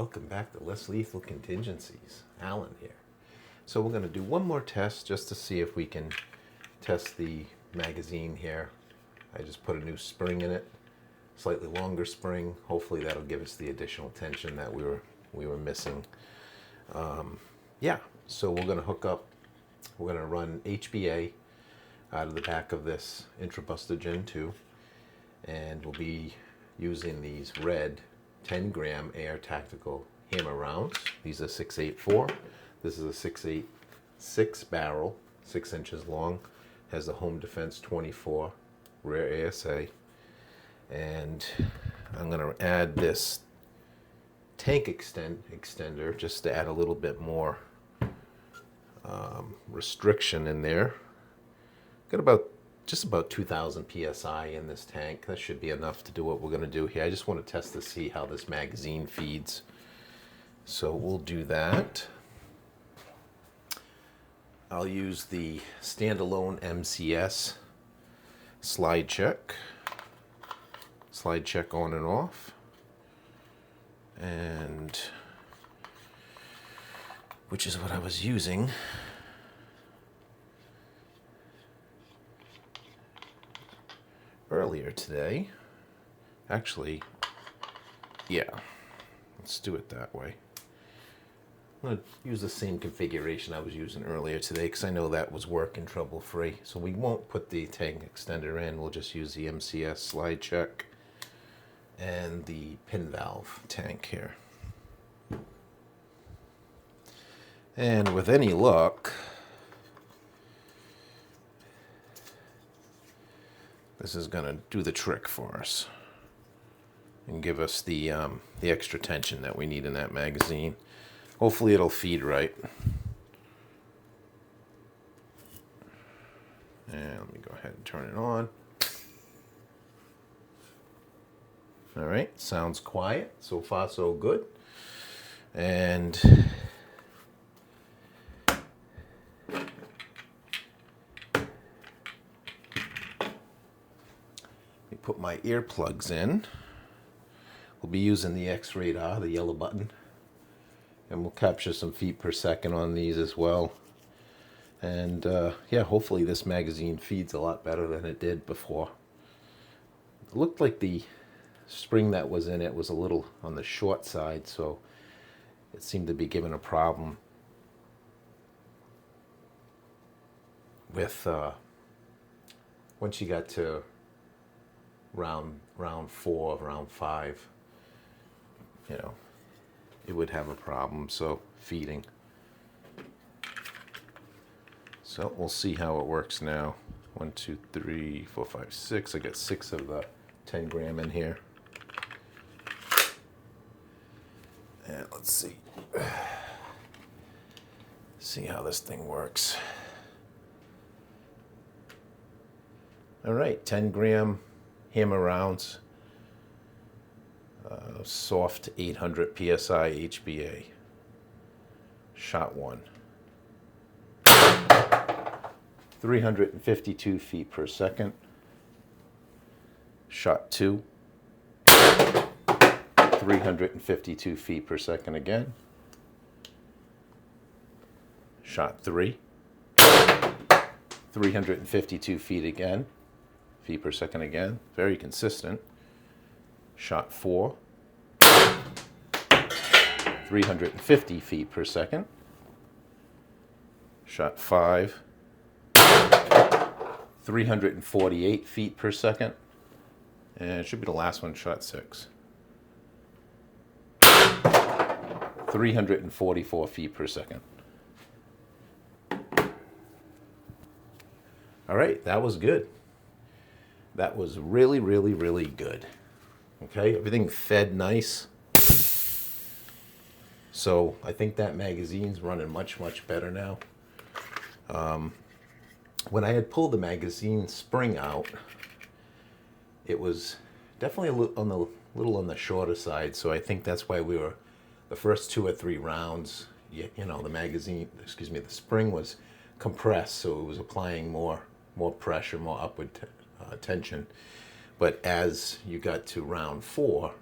welcome back to Less Lethal Contingencies. Alan here. So we're going to do one more test just to see if we can test the magazine here. I just put a new spring in it, slightly longer spring. Hopefully that'll give us the additional tension that we were missing. Yeah, so we're going to hook up, we're going to run HBA out of the back of this IntruBuster Gen 2, and we'll be using these red 10-gram Air Tactical hammer rounds. These are 6.84. This is a 6.86 barrel, 6 inches long, has the Home Defense 24 rear ASA, and I'm going to add this tank extender just to add a little bit more restriction in there. Got just about 2,000 psi in this tank. That should be enough to do what we're going to do here. I just want to test to see how this magazine feeds. So we'll do that. I'll use the standalone MCS slide check on and off, and which is what I was using earlier today. Actually, yeah, let's do it that way. I'm going to use the same configuration I was using earlier today because I know that was working trouble-free. So we won't put the tank extender in. We'll just use the MCS slide check and the pin valve tank here. And with any luck, this is going to do the trick for us and give us the extra tension that we need in that magazine. Hopefully it'll feed right. And let me go ahead and turn it on. All right, sounds quiet. So far, so good. And put my earplugs in. We'll be using the X radar, the yellow button, and we'll capture some feet per second on these as well. And yeah, hopefully this magazine feeds a lot better than it did before. It looked like the spring that was in it was a little on the short side, so it seemed to be giving a problem with once you got to round 4, round 5, you know, it would have a problem. So feeding. So we'll see how it works now. 1, 2, 3, 4, 5, 6. I got 6 of the 10 gram in here. And let's see how this thing works. All right, 10 gram hammer rounds, soft 800 psi HBA. Shot 1. 352 feet per second. Shot 2. 352 feet per second again. Shot 3. 352 feet again. Feet per second again. Very consistent. Shot 4. 350 feet per second. Shot 5. 348 feet per second. And it should be the last one, shot 6. 344 feet per second. All right, that was good. That was really, really, really good. Okay, everything fed nice. So I think that magazine's running much, much better now. When I had pulled the magazine spring out, it was definitely a little on the shorter side. So I think that's why we were, the first 2 or 3 rounds, you know, the spring was compressed, so it was applying more pressure, more upward tension. But as you got to round 4,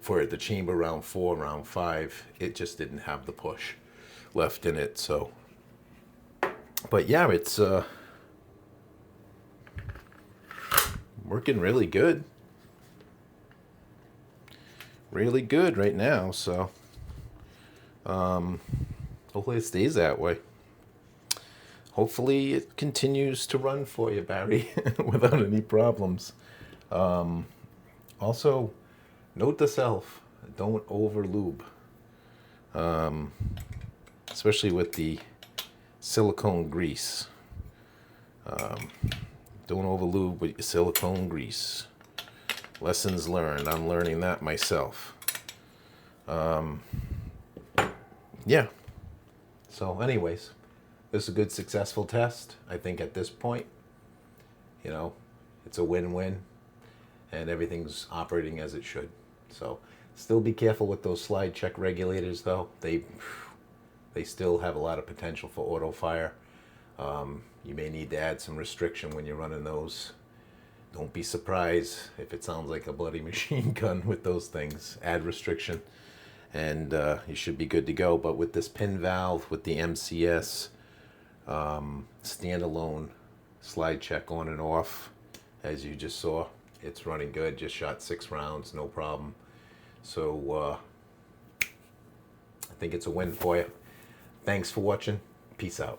for the chamber round 4, round 5, it just didn't have the push left in it. So, but yeah, it's working really good. Really good right now. So, hopefully it stays that way. Hopefully it continues to run for you, Barry, without any problems. Also, note to self, don't over lube. Especially with the silicone grease. Don't over lube with your silicone grease. Lessons learned. I'm learning that myself. Yeah. So anyways, this is a good successful test. I think at this point, you know, it's a win-win and everything's operating as it should. So still be careful with those slide check regulators though. They still have a lot of potential for auto fire. You may need to add some restriction when you're running those. Don't be surprised if it sounds like a bloody machine gun with those things. Add restriction and you should be good to go. But with this pin valve, with the MCS standalone slide check on and off, as you just saw, it's running good. Just shot 6 rounds, no problem. So I think it's a win for you. Thanks for watching. Peace out.